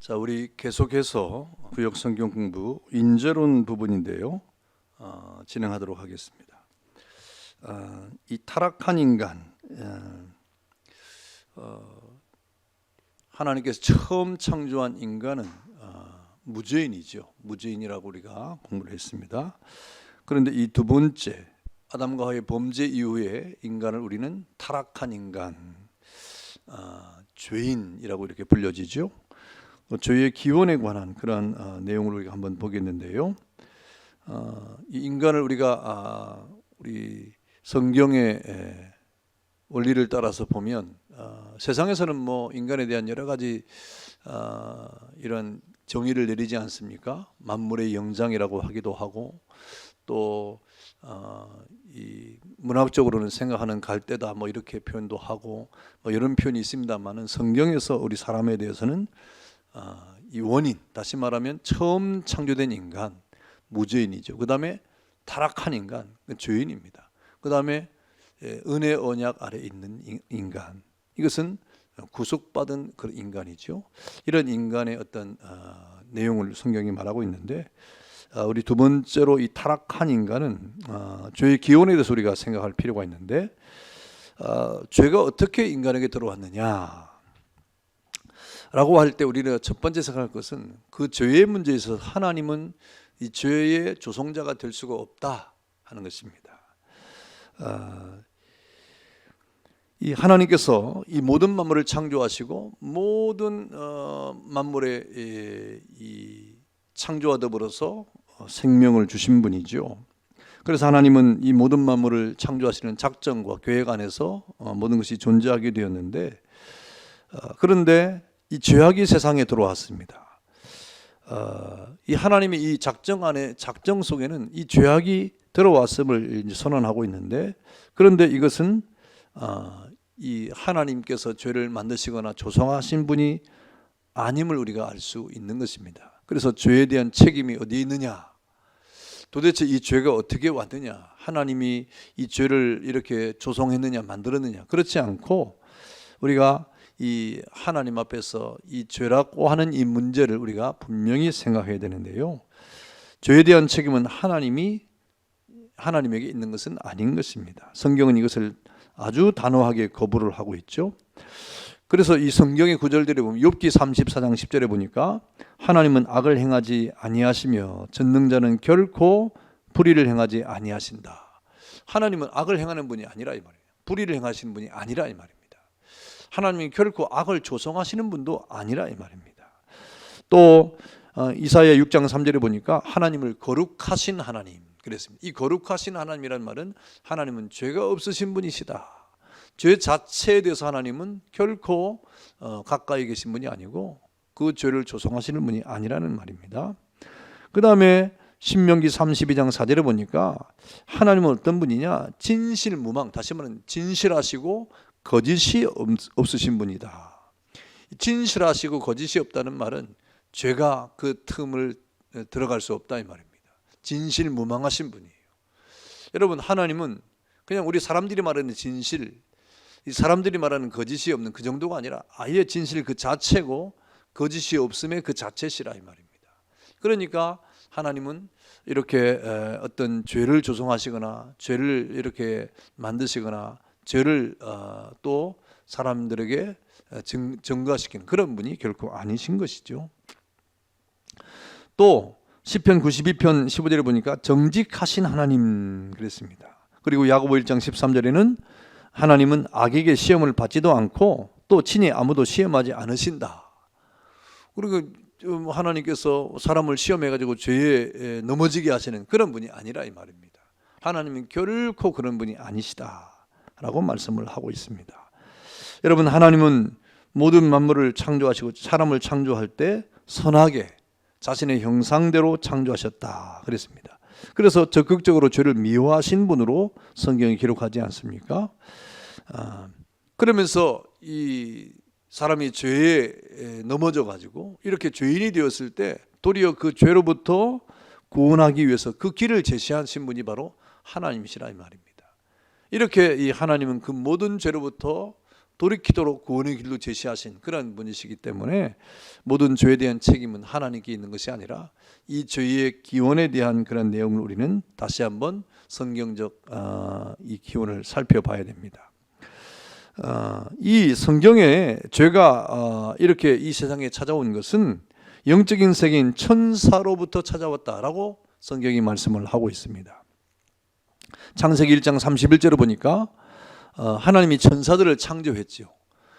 자, 우리 계속해서 구역 성경 공부 인재론 부분인데요. 진행하도록 하겠습니다. 이 타락한 인간, 하나님께서 처음 창조한 인간은 무죄인이죠. 무죄인이라고 우리가 공부를 했습니다. 그런데 이 두 번째, 아담과 하와의 범죄 이후에 인간을 우리는 타락한 인간, 죄인이라고 이렇게 불려지죠. 죄의 기원에 관한 그러한 내용을 우리가 한번 보겠는데요. 이 인간을 우리가 우리 성경의 원리를 따라서 보면 세상에서는 뭐 인간에 대한 여러 가지 이런 정의를 내리지 않습니까? 만물의 영장이라고 하기도 하고 또 이 문학적으로는 생각하는 갈대다 뭐 이렇게 표현도 하고 뭐 이런 표현이 있습니다만은 성경에서 우리 사람에 대해서는 이 원인, 다시 말하면 처음 창조된 인간, 무죄인이죠. 그 다음에 타락한 인간, 죄인입니다. 그 다음에 은혜 언약 아래 있는 인간, 이것은 구속받은 그런 인간이죠. 이런 인간의 어떤 내용을 성경이 말하고 있는데, 우리 두 번째로 이 타락한 인간은 죄의 기원에 대해서 우리가 생각할 필요가 있는데, 죄가 어떻게 인간에게 들어왔느냐 라고 할 때 우리가 첫 번째 생각할 것은 그 죄의 문제에 있어서 하나님은 이 죄의 조성자가 될 수가 없다 하는 것입니다. 이 하나님께서 이 모든 만물을 창조하시고 모든 만물의 이 창조와 더불어서 생명을 주신 분이죠. 그래서 하나님은 이 모든 만물을 창조하시는 작정과 계획 안에서 모든 것이 존재하게 되었는데, 그런데 이 죄악이 세상에 들어왔습니다. 이 하나님의 이 작정 속에는 이 죄악이 들어왔음을 이제 선언하고 있는데, 그런데 이것은 이 하나님께서 죄를 만드시거나 조성하신 분이 아님을 우리가 알 수 있는 것입니다. 그래서 죄에 대한 책임이 어디에 있느냐? 도대체 이 죄가 어떻게 왔느냐? 하나님이 이 죄를 이렇게 조성했느냐, 만들었느냐? 그렇지 않고 우리가 이 하나님 앞에서 이 죄라고 하는 이 문제를 우리가 분명히 생각해야 되는데요. 죄에 대한 책임은 하나님에게 있는 것은 아닌 것입니다. 성경은 이것을 아주 단호하게 거부를 하고 있죠. 그래서 이 성경의 구절들에 보면 욥기 34장 10절에 보니까 하나님은 악을 행하지 아니하시며 전능자는 결코 불의를 행하지 아니하신다. 하나님은 악을 행하는 분이 아니라 이 말이에요. 불의를 행하시는 분이 아니라 이 말입니다. 하나님이 결코 악을 조성하시는 분도 아니라 이 말입니다. 또 이사야 6장 3절에 보니까 하나님을 거룩하신 하나님 그랬습니다. 이 거룩하신 하나님이라는 말은 하나님은 죄가 없으신 분이시다. 죄 자체에 대해서 하나님은 결코 가까이 계신 분이 아니고 그 죄를 조성하시는 분이 아니라는 말입니다. 그 다음에 신명기 32장 4절에 보니까 하나님은 어떤 분이냐? 진실무망, 다시 말하면 진실하시고 거짓이 없으신 분이다. 진실하시고 거짓이 없다는 말은 죄가 그 틈을 들어갈 수 없다 이 말입니다. 진실무망하신 분이에요. 여러분, 하나님은 그냥 우리 사람들이 말하는 진실, 이 사람들이 말하는 거짓이 없는 그 정도가 아니라 아예 진실 그 자체고 거짓이 없음의 그 자체시라 이 말입니다. 그러니까 하나님은 이렇게 어떤 죄를 조성하시거나 죄를 이렇게 만드시거나 죄를 또 사람들에게 증거시키는 그런 분이 결코 아니신 것이죠. 또 시편 92편 15절에 보니까 정직하신 하나님 그랬습니다. 그리고 야고보 1장 13절에는 하나님은 악에게 시험을 받지도 않고 또 친히 아무도 시험하지 않으신다. 그리고 하나님께서 사람을 시험해가지고 죄에 넘어지게 하시는 그런 분이 아니라 이 말입니다. 하나님은 결코 그런 분이 아니시다 라고 말씀을 하고 있습니다. 여러분, 하나님은 모든 만물을 창조하시고 사람을 창조할 때 선하게 자신의 형상대로 창조하셨다 그랬습니다. 그래서 적극적으로 죄를 미워하신 분으로 성경이 기록하지 않습니까? 그러면서 이 사람이 죄에 넘어져 가지고 이렇게 죄인이 되었을 때 도리어 그 죄로부터 구원하기 위해서 그 길을 제시하신 분이 바로 하나님이시라 이 말입니다. 이렇게 이 하나님은 그 모든 죄로부터 돌이키도록 구원의 길로 제시하신 그런 분이시기 때문에 모든 죄에 대한 책임은 하나님께 있는 것이 아니라 이 죄의 기원에 대한 그런 내용을 우리는 다시 한번 성경적 이 기원을 살펴봐야 됩니다. 이 성경에 죄가 이렇게 이 세상에 찾아온 것은 영적인 세계인 천사로부터 찾아왔다라고 성경이 말씀을 하고 있습니다. 창세기 1장 31절을 보니까 하나님이 천사들을 창조했죠.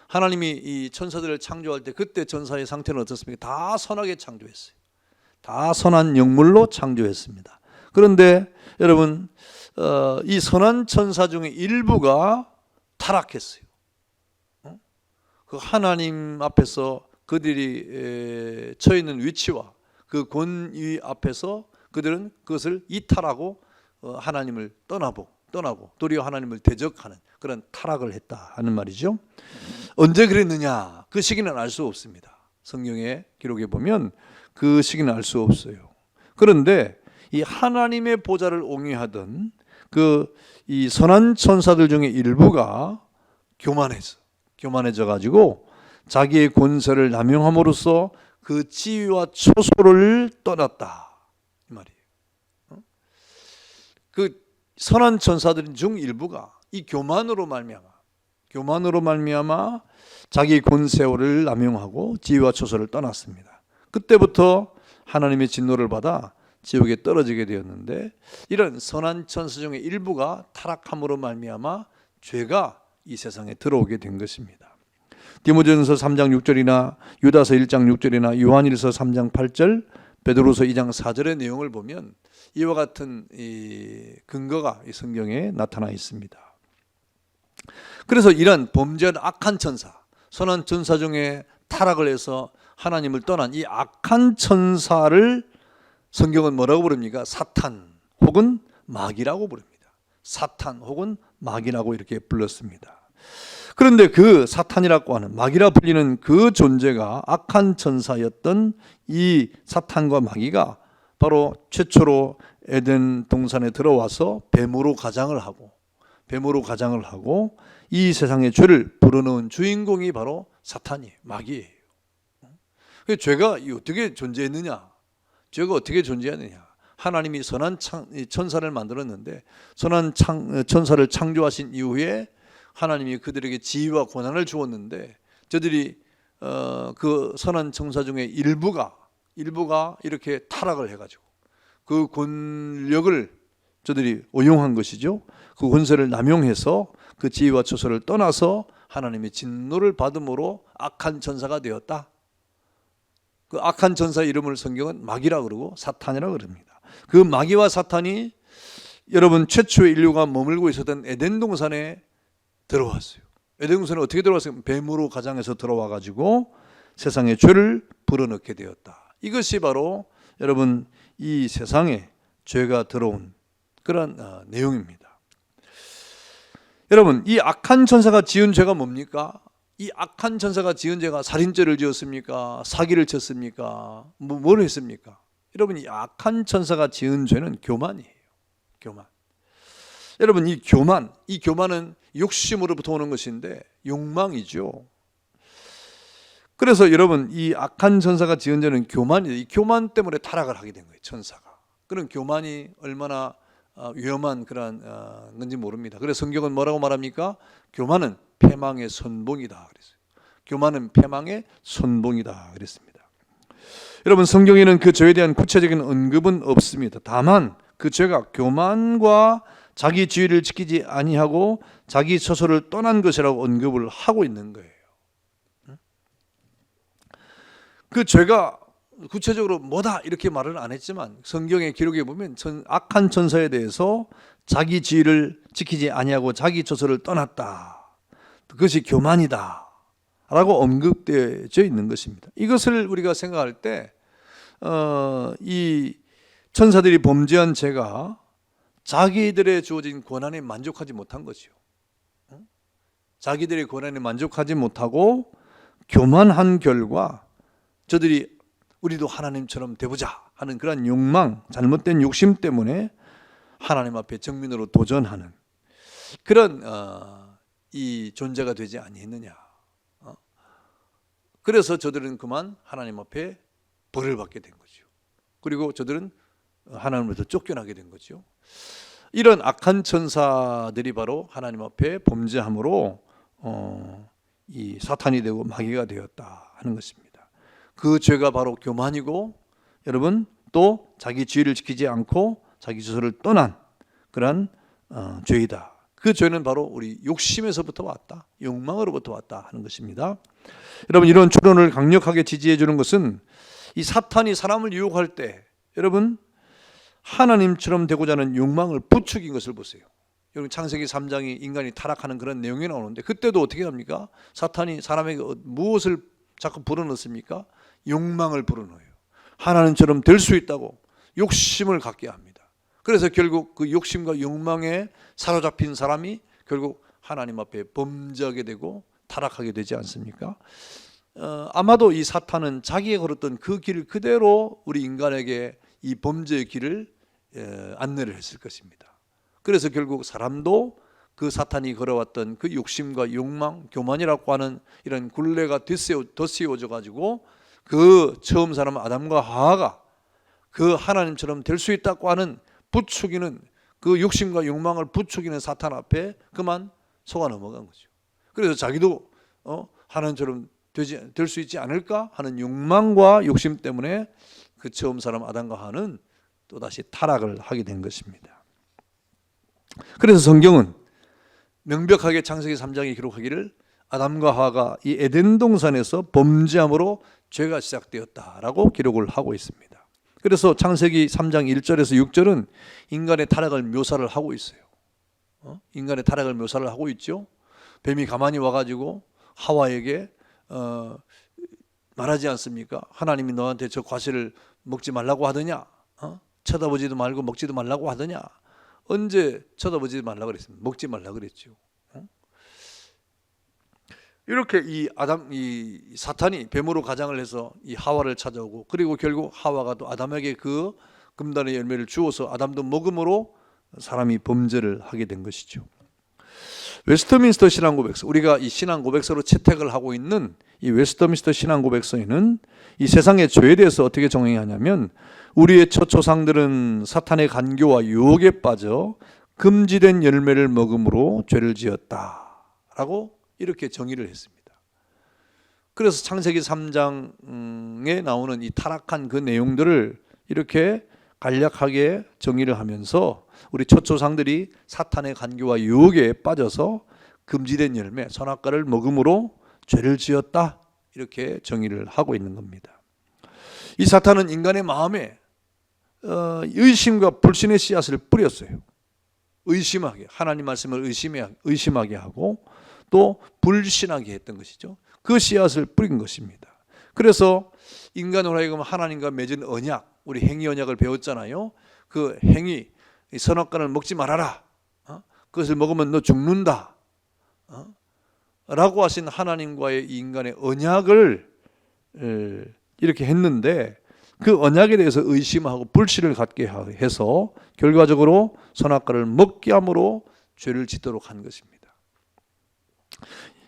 하나님이 이 천사들을 창조할 때 그때 천사의 상태는 어떻습니까? 다 선하게 창조했어요. 다 선한 영물로 창조했습니다. 그런데 여러분 이 선한 천사 중에 일부가 타락했어요. 그 하나님 앞에서 그들이 처해 있는 위치와 그 권위 앞에서 그들은 그것을 이탈하고 하나님을 떠나고 도리어 하나님을 대적하는 그런 타락을 했다 하는 말이죠. 언제 그랬느냐? 그 시기는 알 수 없습니다. 성경의 기록에 보면 그 시기는 알 수 없어요. 그런데 이 하나님의 보좌를 옹이하던 이 선한 천사들 중에 일부가 교만해져 가지고 자기의 권세를 남용함으로써 그 지위와 초소를 떠났다 이 말이에요. 그 선한 천사들 중 일부가 이 교만으로 말미암아 자기의 권세를 남용하고 지위와 초소를 떠났습니다. 그때부터 하나님의 진노를 받아 지옥에 떨어지게 되었는데 이런 선한 천사 중에 일부가 타락함으로 말미암아 죄가 이 세상에 들어오게 된 것입니다. 디모데전서 3장 6절이나 유다서 1장 6절이나 요한일서 3장 8절, 베드로서 2장 4절의 내용을 보면 이와 같은 이 근거가 이 성경에 나타나 있습니다. 그래서 이런 범죄한 악한 천사, 선한 천사 중에 타락을 해서 하나님을 떠난 이 악한 천사를 성경은 뭐라고 부릅니까? 사탄 혹은 마귀라고 부릅니다. 사탄 혹은 마귀라고 이렇게 불렀습니다. 그런데 그 사탄이라고 하는 마귀라 불리는 그 존재가 악한 천사였던 이 사탄과 마귀가 바로 최초로 에덴 동산에 들어와서 뱀으로 가장을 하고 이 세상의 죄를 불어넣은 주인공이 바로 사탄이에요. 마귀예요. 죄가 어떻게 존재했느냐? 죄가 어떻게 존재하느냐? 하나님이 선한 천사를 만들었는데 선한 천사를 창조하신 이후에 하나님이 그들에게 지위와 권한을 주었는데 저들이 그 선한 천사 중에 일부가 이렇게 타락을 해가지고 그 권력을 저들이 오용한 것이죠. 그 권세를 남용해서 그 지위와 초소를 떠나서 하나님의 진노를 받음으로 악한 천사가 되었다. 그 악한 천사 이름을 성경은 마귀라 그러고 사탄이라 그럽니다. 그 마귀와 사탄이 여러분 최초의 인류가 머물고 있었던 에덴 동산에 들어왔어요. 에덴 동산에 어떻게 들어왔어요? 뱀으로 가장해서 들어와 가지고 세상의 죄를 불어넣게 되었다. 이것이 바로 여러분 이 세상에 죄가 들어온 그런 내용입니다. 여러분 이 악한 천사가 지은 죄가 뭡니까? 이 악한 천사가 지은 죄가 살인죄를 지었습니까? 사기를 쳤습니까? 뭘 했습니까? 여러분 이 악한 천사가 지은 죄는 교만이에요. 교만. 여러분 이 교만은 욕심으로부터 오는 것인데 욕망이죠. 그래서 여러분 이 악한 천사가 지은 죄는 교만이에요. 이 교만 때문에 타락을 하게 된 거예요. 천사가. 그런 교만이 얼마나 위험한 그런 건지 모릅니다. 그래서 성경은 뭐라고 말합니까? 교만은 패망의 선봉이다 그랬어요. 교만은 패망의 선봉이다 그랬습니다. 여러분 성경에는 그 죄에 대한 구체적인 언급은 없습니다. 다만 그 죄가 교만과 자기 지위를 지키지 아니하고 자기 처소를 떠난 것이라고 언급을 하고 있는 거예요. 그 죄가 구체적으로 뭐다 이렇게 말을 안 했지만 성경의 기록에 보면 악한 천사에 대해서 자기 지위를 지키지 아니하고 자기 처소를 떠났다. 그것이 교만이다 라고 언급되어 있는 것입니다. 이것을 우리가 생각할 때 이 천사들이 범죄한 죄가 자기들의 주어진 권한에 만족하지 못한 거죠. 자기들의 권한에 만족하지 못하고 교만한 결과 저들이 우리도 하나님처럼 되보자 하는 그런 욕망, 잘못된 욕심 때문에 하나님 앞에 정면으로 도전하는 그런 이 존재가 되지 아니했느냐. 그래서 저들은 그만 하나님 앞에 벌을 받게 된 거죠. 그리고 저들은 하나님으로부터 쫓겨나게 된 거죠. 이런 악한 천사들이 바로 하나님 앞에 범죄함으로 이 사탄이 되고 마귀가 되었다 하는 것입니다. 그 죄가 바로 교만이고, 여러분, 또 자기 지위를 지키지 않고 자기 스스로를 떠난 그러한 죄이다. 그 죄는 바로 우리 욕심에서부터 왔다, 욕망으로부터 왔다 하는 것입니다. 여러분, 이런 추론을 강력하게 지지해 주는 것은 이 사탄이 사람을 유혹할 때 여러분 하나님처럼 되고자 하는 욕망을 부추긴 것을 보세요. 여러분, 창세기 3장이 인간이 타락하는 그런 내용이 나오는데, 그때도 어떻게 합니까? 사탄이 사람에게 무엇을 자꾸 불어넣습니까? 욕망을 불어넣어요. 하나님처럼 될 수 있다고 욕심을 갖게 합니다. 그래서 결국 그 욕심과 욕망에 사로잡힌 사람이 결국 하나님 앞에 범죄하게 되고 타락하게 되지 않습니까? 아마도 이 사탄은 자기가 걸었던 그 길 그대로 우리 인간에게 이 범죄의 길을 안내를 했을 것입니다. 그래서 결국 사람도 그 사탄이 걸어왔던 그 욕심과 욕망, 교만이라고 하는 이런 굴레가 덧씌워져 가지고 그 처음 사람 아담과 하와가 그 하나님처럼 될 수 있다고 하는 부추기는, 그 욕심과 욕망을 부추기는 사탄 앞에 그만 속아 넘어간 거죠. 그래서 자기도 하나님처럼 될 수 있지 않을까 하는 욕망과 욕심 때문에 그 처음 사람 아담과 하와는 또다시 타락을 하게 된 것입니다. 그래서 성경은 명백하게 창세기 3장에 기록하기를 아담과 하와가 이 에덴 동산에서 범죄함으로 죄가 시작되었다라고 기록을 하고 있습니다. 그래서 창세기 3장 1절에서 6절은 인간의 타락을 묘사를 하고 있어요. 인간의 타락을 묘사를 하고 있죠. 뱀이 가만히 와가지고 하와에게 말하지 않습니까? 하나님이 너한테 저 과실을 먹지 말라고 하더냐? 쳐다보지도 말고 먹지도 말라고 하더냐? 언제 쳐다보지 말라고 그랬습니까? 먹지 말라고 그랬죠. 이렇게 이 사탄이 뱀으로 가장을 해서 이 하와를 찾아오고, 그리고 결국 하와가 또 아담에게 그 금단의 열매를 주어서 아담도 먹음으로 사람이 범죄를 하게 된 것이죠. 웨스트민스터 신앙고백서, 우리가 이 신앙고백서로 채택을 하고 있는 이 웨스트민스터 신앙고백서에는 이 세상의 죄에 대해서 어떻게 정의하냐면, 우리의 첫 조상들은 사탄의 간교와 유혹에 빠져 금지된 열매를 먹음으로 죄를 지었다라고 이렇게 정의를 했습니다. 그래서 창세기 3장에 나오는 이 타락한 그 내용들을 이렇게 간략하게 정의를 하면서 우리 첫 조상들이 사탄의 간교와 유혹에 빠져서 금지된 열매, 선악과를 먹음으로 죄를 지었다, 이렇게 정의를 하고 있는 겁니다. 이 사탄은 인간의 마음에 의심과 불신의 씨앗을 뿌렸어요. 의심하게, 하나님 말씀을 의심하게 하고 또 불신하게 했던 것이죠. 그 씨앗을 뿌린 것입니다. 그래서 인간으로 하여금 하나님과 맺은 언약, 우리 행위 언약을 배웠잖아요. 그 행위, 선악과를 먹지 말아라, 그것을 먹으면 너 죽는다 라고 하신 하나님과의 인간의 언약을 이렇게 했는데, 그 언약에 대해서 의심하고 불신을 갖게 해서 결과적으로 선악과를 먹게 함으로 죄를 짓도록 한 것입니다.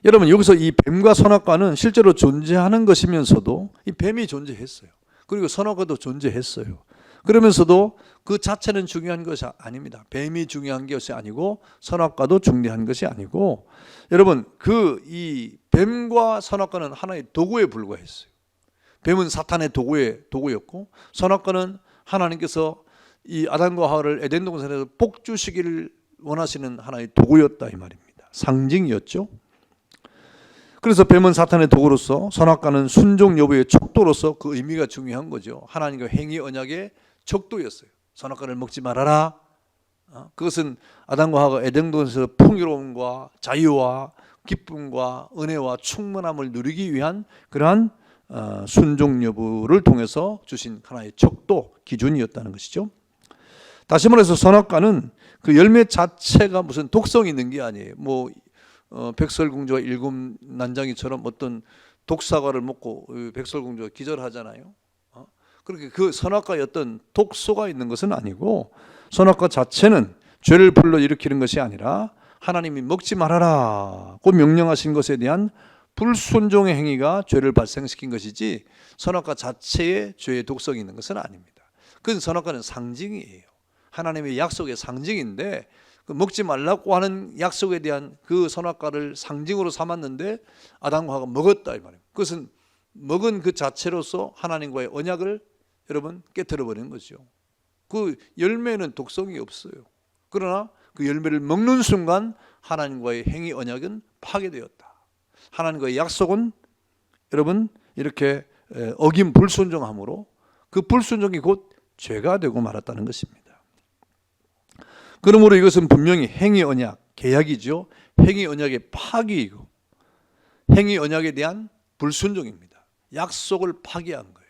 여러분, 여기서 이 뱀과 선악과는 실제로 존재하는 것이면서도 이 뱀이 존재했어요. 그리고 선악과도 존재했어요. 그러면서도 그 자체는 중요한 것이 아닙니다. 뱀이 중요한 것이 아니고 선악과도 중요한 것이 아니고, 여러분, 이 뱀과 선악과는 하나의 도구에 불과했어요. 뱀은 사탄의 도구였고, 선악과는 하나님께서 이 아담과 하와를 에덴 동산에서 복주시기를 원하시는 하나의 도구였다, 이 말입니다. 상징이었죠. 그래서 뱀은 사탄의 도구로서, 선악과는 순종 여부의 척도로서 그 의미가 중요한 거죠. 하나님과 행위 언약의 척도였어요. 선악과를 먹지 말아라. 그것은 아담과 하와가 에덴 동산에서 풍요로움과 자유와 기쁨과 은혜와 충만함을 누리기 위한 그러한 순종 여부를 통해서 주신 하나의 척도, 기준이었다는 것이죠. 다시 말해서 선악과는 그 열매 자체가 무슨 독성이 있는 게 아니에요. 백설공주와 일곱 난장이처럼 어떤 독사과를 먹고 백설공주가 기절하잖아요. 그렇게 그 선악과에 어떤 독소가 있는 것은 아니고, 선악과 자체는 죄를 불러일으키는 것이 아니라 하나님이 먹지 말아라고 명령하신 것에 대한 불순종의 행위가 죄를 발생시킨 것이지 선악과 자체에 죄의 독성이 있는 것은 아닙니다. 그건 선악과는 상징이에요. 하나님의 약속의 상징인데 그 먹지 말라고 하는 약속에 대한 그 선악과를 상징으로 삼았는데 아담과 하와가 먹었다 이 말입니다. 그것은 먹은 그 자체로서 하나님과의 언약을 여러분 깨트려 버리는 거죠. 그 열매는 독성이 없어요. 그러나 그 열매를 먹는 순간 하나님과의 행위 언약은 파괴되었다. 하나님과의 약속은 여러분 이렇게 어긴 불순종함으로 그 불순종이 곧 죄가 되고 말았다는 것입니다. 그러므로 이것은 분명히 행위 언약, 계약이죠. 행위 언약의 파기이고 행위 언약에 대한 불순종입니다. 약속을 파기한 거예요.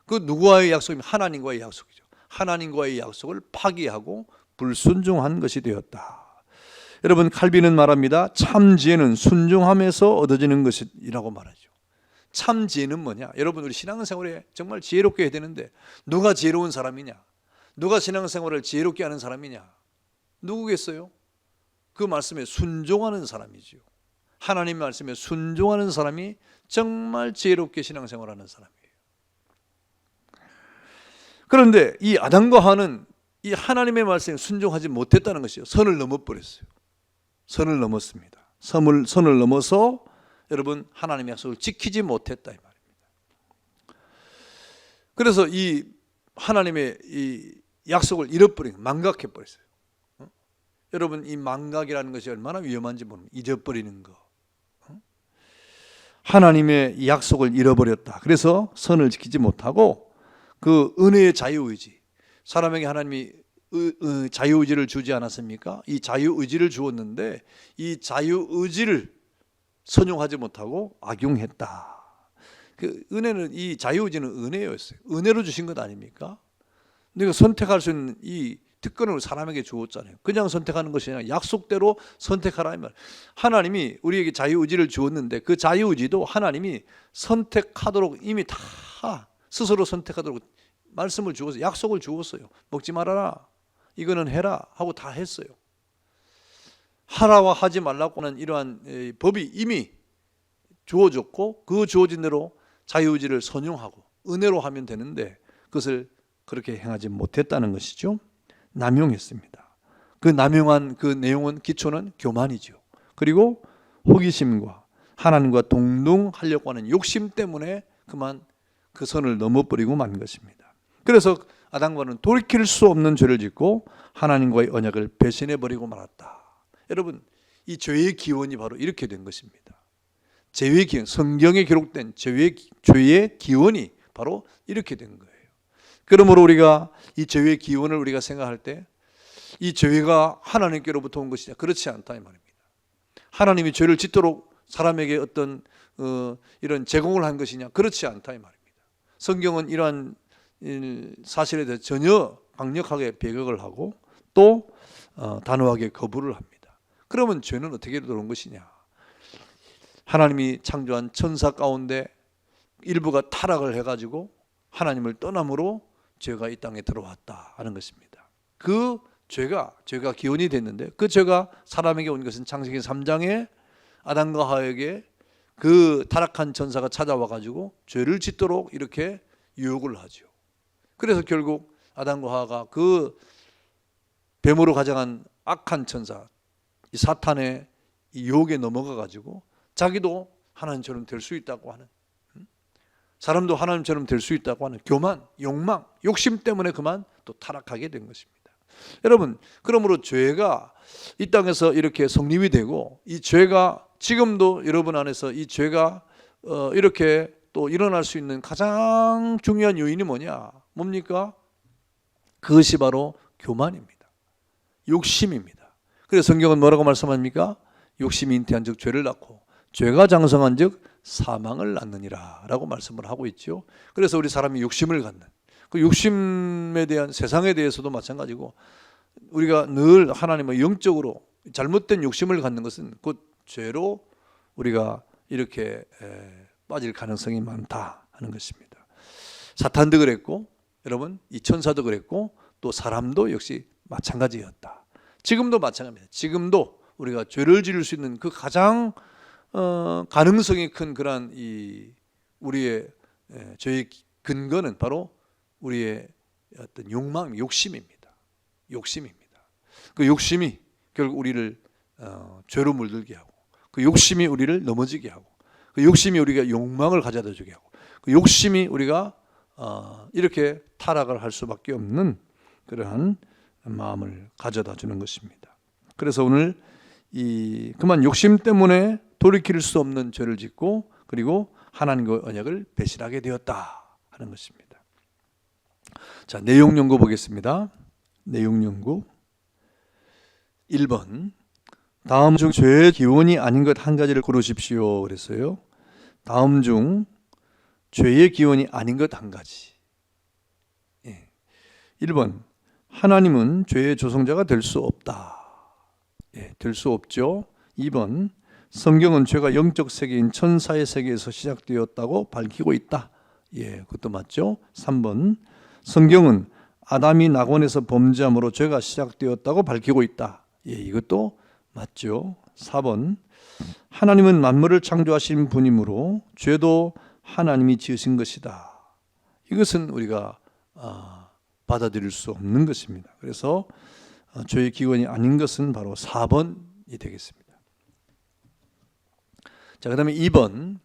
그 누구와의 약속이면 하나님과의 약속이죠. 하나님과의 약속을 파기하고 불순종한 것이 되었다. 여러분 칼빈은 말합니다. 참 지혜는 순종함에서 얻어지는 것이라고 말하죠. 참 지혜는 뭐냐? 여러분 우리 신앙생활에 정말 지혜롭게 해야 되는데 누가 지혜로운 사람이냐? 누가 신앙생활을 지혜롭게 하는 사람이냐? 누구겠어요? 그 말씀에 순종하는 사람이죠. 하나님 말씀에 순종하는 사람이 정말 지혜롭게 신앙생활하는 사람이에요. 그런데 이 아담과 하와는 이 하나님의 말씀에 순종하지 못했다는 것이요. 선을 넘어버렸어요. 선을 넘었습니다. 선을 넘어서 여러분 하나님의 약속을 지키지 못했다 이 말입니다. 그래서 이 하나님의 이 약속을 잃어버린 망각해버렸어요. 여러분 이 망각이라는 것이 얼마나 위험한지 모릅니다. 잊어버리는 거. 하나님의 약속을 잃어버렸다. 그래서 선을 지키지 못하고 그 은혜의 자유의지, 사람에게 하나님이 자유의지를 주지 않았습니까? 이 자유의지를 주었는데 이 자유의지를 선용하지 못하고 악용했다. 그 은혜는 이 자유의지는 은혜였어요. 은혜로 주신 것 아닙니까? 내가 선택할 수 있는 이 특권을 사람에게 주었잖아요. 그냥 선택하는 것이 아니라 약속대로 선택하라 이 말. 하나님이 우리에게 자유의지를 주었는데 그 자유의지도 하나님이 선택하도록 이미 다 스스로 선택하도록 말씀을 주어서 약속을 주었어요. 먹지 말아라. 이거는 해라 하고 다 했어요. 하라와 하지 말라고 하는 이러한 법이 이미 주어졌고 그 주어진 대로 자유의지를 선용하고 은혜로 하면 되는데 그것을 그렇게 행하지 못했다는 것이죠. 남용했습니다. 그 남용한 그 내용은 기초는 교만이죠. 그리고 호기심과 하나님과 동등하려고 하는 욕심 때문에 그만 그 선을 넘어버리고 만 것입니다. 그래서 아담과는 돌이킬 수 없는 죄를 짓고 하나님과의 언약을 배신해버리고 말았다. 여러분 이 죄의 기원이 바로 이렇게 된 것입니다. 죄의 기원, 성경에 기록된 죄의 기원이 바로 이렇게 된 거예요. 그러므로 우리가 이 죄의 기원을 우리가 생각할 때 이 죄가 하나님께로부터 온 것이냐? 그렇지 않다 이 말입니다. 하나님이 죄를 짓도록 사람에게 어떤 이런 제공을 한 것이냐? 그렇지 않다 이 말입니다. 성경은 이러한 사실에 대해서 전혀 강력하게 배격을 하고 또 단호하게 거부를 합니다. 그러면 죄는 어떻게 들어온 것이냐? 하나님이 창조한 천사 가운데 일부가 타락을 해가지고 하나님을 떠남으로 죄가 이 땅에 들어왔다 하는 것입니다. 그 죄가 기원이 됐는데 그 죄가 사람에게 온 것은 창세기 3장에 아담과 하와에게 그 타락한 천사가 찾아와가지고 죄를 짓도록 이렇게 유혹을 하죠. 그래서 결국 아담과 하와가 그 뱀으로 가져간 악한 천사 이 사탄의 이 유혹에 넘어가가지고 자기도 하나님처럼 될 수 있다고 하는, 사람도 하나님처럼 될 수 있다고 하는 교만, 욕망, 욕심 때문에 그만 또 타락하게 된 것입니다. 여러분, 그러므로 죄가 이 땅에서 이렇게 성립이 되고 이 죄가 지금도 여러분 안에서 이 죄가 이렇게 또 일어날 수 있는 가장 중요한 요인이 뭡니까? 그것이 바로 교만입니다. 욕심입니다. 그래서 성경은 뭐라고 말씀합니까? 욕심이 잉태한 즉 죄를 낳고 죄가 장성한 즉 사망을 낳느니라 라고 말씀을 하고 있죠. 그래서 우리 사람이 욕심을 갖는 그 욕심에 대한 세상에 대해서도 마찬가지고 우리가 늘 하나님의 영적으로 잘못된 욕심을 갖는 것은 곧 죄로 우리가 이렇게 빠질 가능성이 많다 하는 것입니다. 사탄도 그랬고 여러분 이 천사도 그랬고 또 사람도 역시 마찬가지였다. 지금도 마찬가지입니다. 지금도 우리가 죄를 지을 수 있는 그 가장 가능성이 큰 그러한 우리의 죄의 근거는 바로 우리의 어떤 욕망, 욕심입니다. 그 욕심이 결국 우리를 죄로 물들게 하고, 그 욕심이 우리를 넘어지게 하고, 그 욕심이 우리가 욕망을 가져다 주게 하고, 그 욕심이 우리가 이렇게 타락을 할 수밖에 없는 그러한 마음을 가져다 주는 것입니다. 그래서 오늘 그만 욕심 때문에 돌이킬 수 없는 죄를 짓고, 그리고 하나님과 언약을 배신하게 되었다 하는 것입니다. 자, 내용 연구 보겠습니다. 내용 연구 1번, 다음 중 죄의 기원이 아닌 것 한 가지를 고르십시오 그랬어요. 다음 중 죄의 기원이 아닌 것 한 가지. 1번, 하나님은 죄의 조성자가 될 수 없다. 될 수 없죠. 2번, 성경은 죄가 영적 세계인 천사의 세계에서 시작되었다고 밝히고 있다. 그것도 맞죠. 3번, 성경은 아담이 낙원에서 범죄함으로 죄가 시작되었다고 밝히고 있다. 이것도 맞죠. 4번, 하나님은 만물을 창조하신 분이므로 죄도 하나님이 지으신 것이다. 이것은 우리가 받아들일 수 없는 것입니다. 그래서 죄의 기원이 아닌 것은 바로 4번이 되겠습니다. 자, 그 다음에 2번,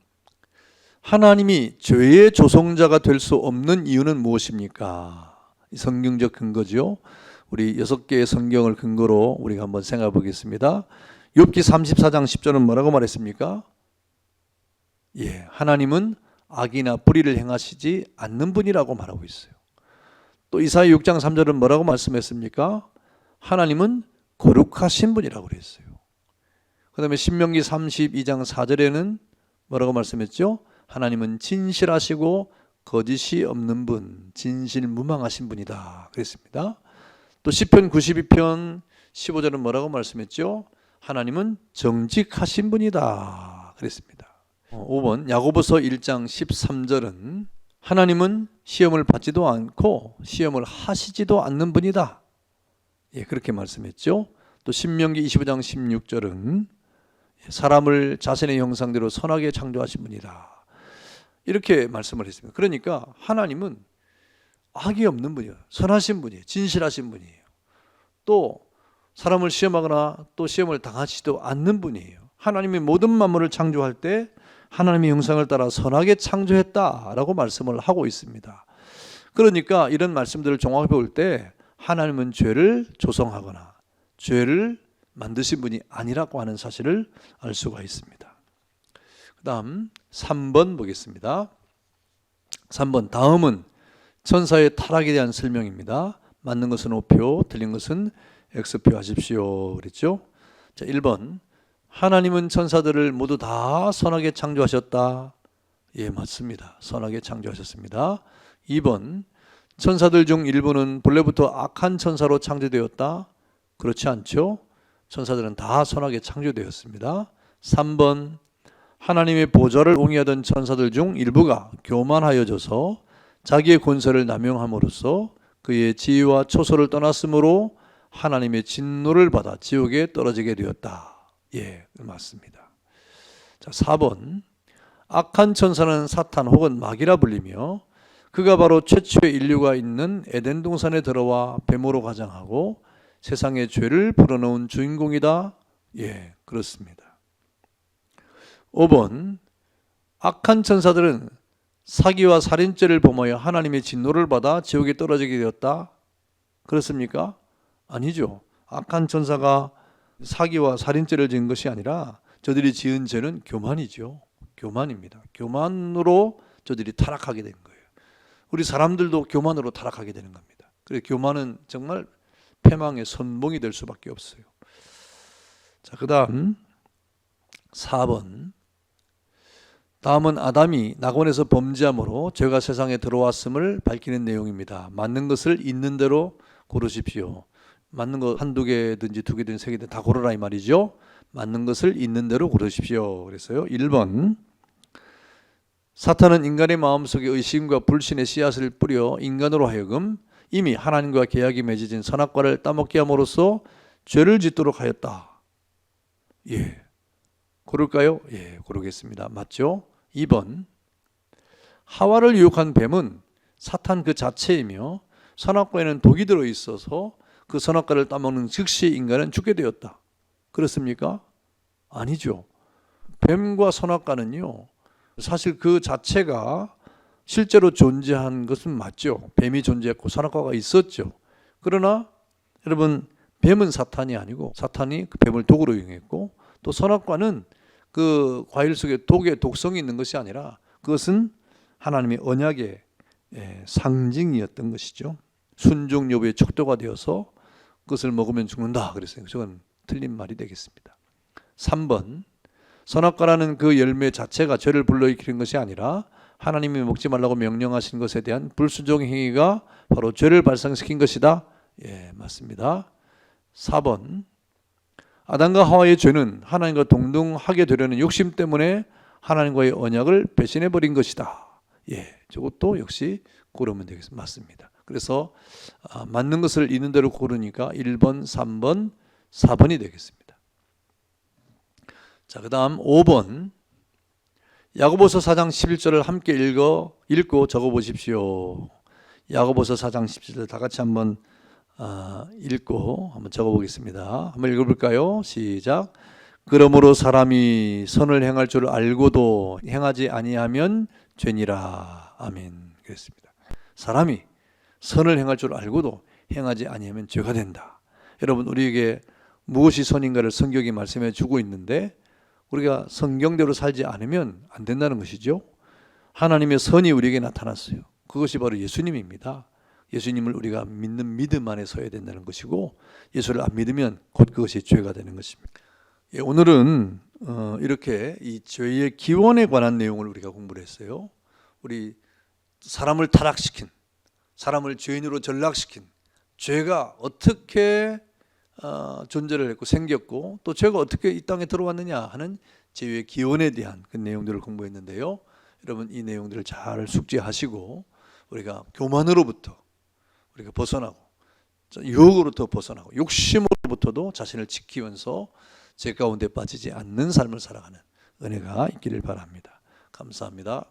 하나님이 죄의 조성자가 될 수 없는 이유는 무엇입니까? 성경적 근거죠. 우리 6개의 성경을 근거로 우리가 한번 생각해 보겠습니다. 욥기 34장 10절은 뭐라고 말했습니까? 하나님은 악이나 불의를 행하시지 않는 분이라고 말하고 있어요. 또 이사야 6장 3절은 뭐라고 말씀했습니까? 하나님은 거룩하신 분이라고 그랬어요. 그 다음에 신명기 32장 4절에는 뭐라고 말씀했죠? 하나님은 진실하시고 거짓이 없는 분, 진실무망하신 분이다 그랬습니다. 또 시편 92편 15절은 뭐라고 말씀했죠? 하나님은 정직하신 분이다 그랬습니다. 5번, 야고보서 1장 13절은 하나님은 시험을 받지도 않고 시험을 하시지도 않는 분이다. 그렇게 말씀했죠. 또 신명기 25장 16절은 사람을 자신의 형상대로 선하게 창조하신 분이다. 이렇게 말씀을 했습니다. 그러니까 하나님은 악이 없는 분이에요. 선하신 분이에요. 진실하신 분이에요. 또 사람을 시험하거나 또 시험을 당하지도 않는 분이에요. 하나님이 모든 만물을 창조할 때 하나님의 형상을 따라 선하게 창조했다라고 말씀을 하고 있습니다. 그러니까 이런 말씀들을 종합해 볼 때 하나님은 죄를 조성하거나 죄를 만드신 분이 아니라고 하는 사실을 알 수가 있습니다. 그 다음 3번 보겠습니다. 3번, 다음은 천사의 타락에 대한 설명입니다. 맞는 것은 O표, 틀린 것은 X표 하십시오 그랬죠. 자, 1번, 하나님은 천사들을 모두 다 선하게 창조하셨다. 맞습니다. 선하게 창조하셨습니다. 2번, 천사들 중 일부는 본래부터 악한 천사로 창조되었다. 그렇지 않죠. 천사들은 다 선하게 창조되었습니다. 3번, 하나님의 보좌를 옹이하던 천사들 중 일부가 교만하여져서 자기의 권세를 남용함으로써 그의 지위와 초소를 떠났으므로 하나님의 진노를 받아 지옥에 떨어지게 되었다. 맞습니다. 자, 4번, 악한 천사는 사탄 혹은 마귀라 불리며 그가 바로 최초의 인류가 있는 에덴 동산에 들어와 뱀으로 가장하고 세상의 죄를 불어넣은 주인공이다. 그렇습니다. 5번, 악한 천사들은 사기와 살인죄를 범하여 하나님의 진노를 받아 지옥에 떨어지게 되었다. 그렇습니까? 아니죠. 악한 천사가 사기와 살인죄를 지은 것이 아니라 저들이 지은 죄는 교만이죠. 교만입니다. 교만으로 저들이 타락하게 된 거예요. 우리 사람들도 교만으로 타락하게 되는 겁니다. 그래서 교만은 정말 패망의 선봉이 될 수밖에 없어요. 자, 그 다음 4번, 다음은 아담이 낙원에서 범죄함으로 죄가 세상에 들어왔음을 밝히는 내용입니다. 맞는 것을 있는 대로 고르십시오. 맞는 거 한두 개든지 두 개든지 세 개든지 다 고르라 이 말이죠. 맞는 것을 있는 대로 고르십시오 그랬어요. 1번, 사탄은 인간의 마음속에 의심과 불신의 씨앗을 뿌려 인간으로 하여금 이미 하나님과 계약이 맺어진 선악과를 따먹게 함으로써 죄를 짓도록 하였다. 예. 고를까요? 예, 고르겠습니다. 맞죠? 2번. 하와를 유혹한 뱀은 사탄 그 자체이며 선악과에는 독이 들어있어서 그 선악과를 따먹는 즉시 인간은 죽게 되었다. 그렇습니까? 아니죠. 뱀과 선악과는요, 사실 그 자체가 실제로 존재한 것은 맞죠. 뱀이 존재했고 선악과가 있었죠. 그러나 여러분, 뱀은 사탄이 아니고 사탄이 그 뱀을 독으로 이용했고, 또 선악과는 그 과일 속에 독의 독성이 있는 것이 아니라 그것은 하나님의 언약의 상징이었던 것이죠. 순종 여부의 척도가 되어서 그것을 먹으면 죽는다 그랬어요. 그건 틀린 말이 되겠습니다. 3번. 선악과라는 그 열매 자체가 죄를 불러일으키는 것이 아니라 하나님이 먹지 말라고 명령하신 것에 대한 불순종 행위가 바로 죄를 발생시킨 것이다. 예, 맞습니다. 4번. 아담과 하와의 죄는 하나님과 동등하게 되려는 욕심 때문에 하나님과의 언약을 배신해 버린 것이다. 예, 저것도 역시 고르면 되겠습니다. 맞습니다. 그래서 맞는 것을 있는 대로 고르니까 1번, 3번, 4번이 되겠습니다. 자, 그 다음 5번. 야고보서 4장 11절을 함께 읽고 적어보십시오. 야고보서 4장 11절 다 같이 한번 읽고 한번 적어보겠습니다. 한번 읽어볼까요? 시작. 그러므로 사람이 선을 행할 줄 알고도 행하지 아니하면 죄니라. 아멘. 그랬습니다. 사람이 선을 행할 줄 알고도 행하지 아니하면 죄가 된다. 여러분, 우리에게 무엇이 선인가를 성경이 말씀해 주고 있는데 우리가 성경대로 살지 않으면 안 된다는 것이죠. 하나님의 선이 우리에게 나타났어요. 그것이 바로 예수님입니다. 예수님을 우리가 믿는 믿음 안에 서야 된다는 것이고, 예수를 안 믿으면 곧 그것이 죄가 되는 것입니다. 예, 오늘은 이렇게 이 죄의 기원에 관한 내용을 우리가 공부를 했어요. 우리 사람을 타락시킨, 사람을 죄인으로 전락시킨 죄가 어떻게 존재를 했고 생겼고, 또 죄가 어떻게 이 땅에 들어왔느냐 하는 죄의 기원에 대한 그 내용들을 공부했는데요. 여러분, 이 내용들을 잘 숙지하시고 우리가 교만으로부터 우리가 벗어나고, 유혹으로부터 벗어나고, 욕심으로부터도 자신을 지키면서 죄 가운데 빠지지 않는 삶을 살아가는 은혜가 있기를 바랍니다. 감사합니다.